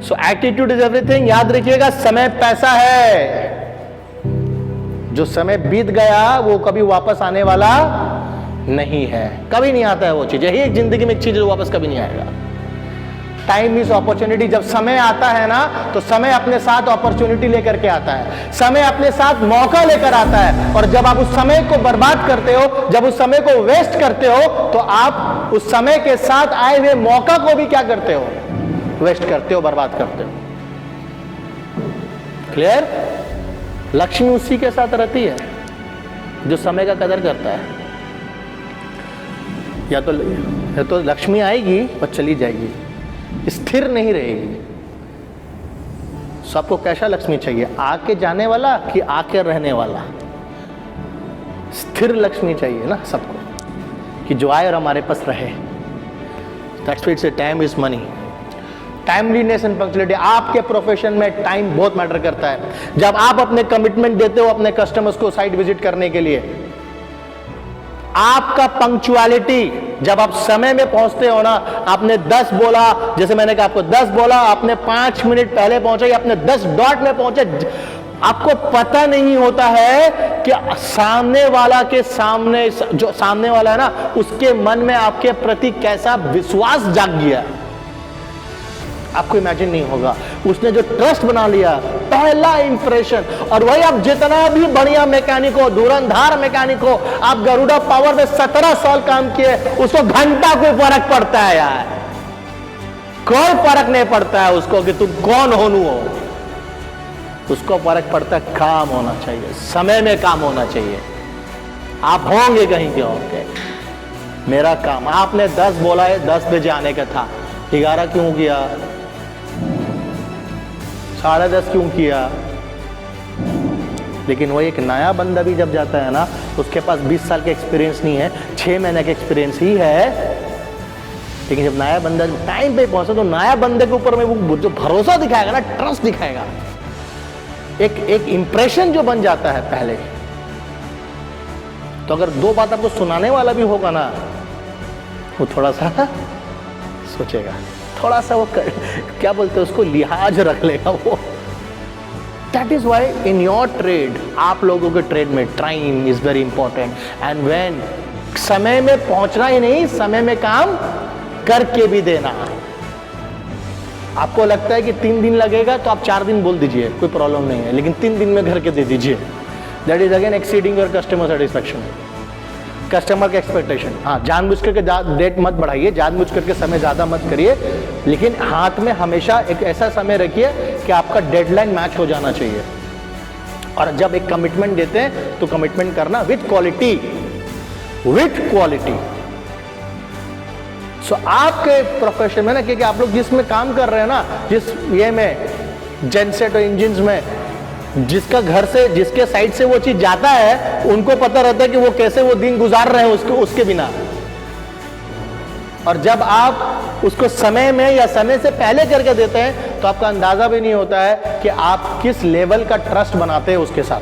So attitude is everything. याद रखिएगा, समय पैसा है। जो समय बीत गया वो कभी वापस आने वाला नहीं है, कभी नहीं आता है वो चीज। यही एक जिंदगी में एक चीज जो वापस कभी नहीं आएगा। Time is opportunity. जब समय आता है ना, तो समय अपने साथ अपॉर्चुनिटी लेकर के आता है, समय अपने साथ मौका लेकर आता है। और जब आप उस समय को बर्बाद करते हो, जब उस समय को वेस्ट करते हो, तो आप उस समय के साथ आए हुए मौका को भी क्या करते हो? वेस्ट करते हो, बर्बाद करते हो। क्लियर? लक्ष्मी उसी के साथ रहती है जो समय का कदर करता है। या तो लक्ष्मी आएगी और चली जाएगी, स्थिर नहीं रहेगी। सबको कैसा लक्ष्मी चाहिए? आके जाने वाला कि आके रहने वाला? स्थिर लक्ष्मी चाहिए ना सबको, कि जो आए और हमारे पास रहे। That's why time is money. Timeliness and punctuality. आपके प्रोफेशन में टाइम बहुत मैटर करता है। जब आप अपने कमिटमेंट देते हो अपने कस्टमर्स को साइट विजिट करने के लिए, आपका पंक्चुअलिटी, जब आप समय में पहुंचते हो ना, आपने 10 बोला, जैसे मैंने कहा आपको 10 बोला, आपने 5 मिनट पहले पहुंचे या आपने 10 डॉट में पहुंचे, आपको पता नहीं होता है कि सामने वाला के सामने, जो सामने वाला है ना, उसके मन में आपके प्रति कैसा विश्वास जाग गया। आपको इमेजिन नहीं होगा। उसने जो ट्रस्ट बना लिया, पहला इंप्रेशन। और वही आप जितना भी बढ़िया मैकेनिक हो, धुरंधार मैकेनिक हो, आप गरुड़ा पावर में 17 साल काम किए, उसको घंटा कोई फर्क पड़ता है यार? कोई फर्क नहीं पड़ता है उसको कि तुम कौन होनू हो। उसको फर्क पड़ता है काम होना चाहिए, समय में काम होना चाहिए। आप होंगे कहीं के होंगे। मेरा काम, आपने 10 बोला है, 10 बजे आने का था, 11 क्यों किया? 10:30 क्यों किया? लेकिन वही एक नया बंदा भी जब जाता है ना, उसके पास 20 साल का एक्सपीरियंस नहीं है, 6 महीने का एक्सपीरियंस ही है। लेकिन जब नया बंदा टाइम पे पहुंचा, तो नया बंदे के ऊपर में वो जो भरोसा दिखाएगा ना, ट्रस्ट दिखाएगा, एक इंप्रेशन जो बन जाता है पहले। तो अगर 2 बात आपको सुनाने वाला भी होगा ना, वो थोड़ा सा सोचेगा, थोड़ा सा वो क्या बोलते हैं उसको, लिहाज रख लेगा वो। That is why in your trade, आप लोगों के ट्रेड में time is very important. And when, समय में पहुंचना ही नहीं, समय में काम करके भी देना। आपको लगता है कि 3 दिन लगेगा, तो आप 4 दिन बोल दीजिए, कोई प्रॉब्लम नहीं है, लेकिन 3 दिन में घर के दे दीजिए। That is again exceeding your customer satisfaction, customer के एक्सपेक्टेशन। हाँ, जानबूझ करके डेट मत बढ़ाइए, जानबूझ करके समय ज़्यादा मत करिए, लेकिन हाथ में हमेशा एक ऐसा समय रखिए कि आपका डेडलाइन मैच हो जाना चाहिए। और जब एक कमिटमेंट देते हैं तो कमिटमेंट करना विथ क्वालिटी, विथ क्वालिटी। सो आपके प्रोफेशन में ना, क्योंकि आप लोग जिसमें काम कर रहे हैं ना, जिस ये में जेनसेट और इंजिन्स में, जिसका घर से, जिसके साइड से वो चीज जाता है, उनको पता रहता है कि वो कैसे वो दिन गुजार रहे हैं उसके बिना। और जब आप उसको समय में या समय से पहले करके देते हैं, तो आपका अंदाजा भी नहीं होता है कि आप किस लेवल का ट्रस्ट बनाते हैं उसके साथ।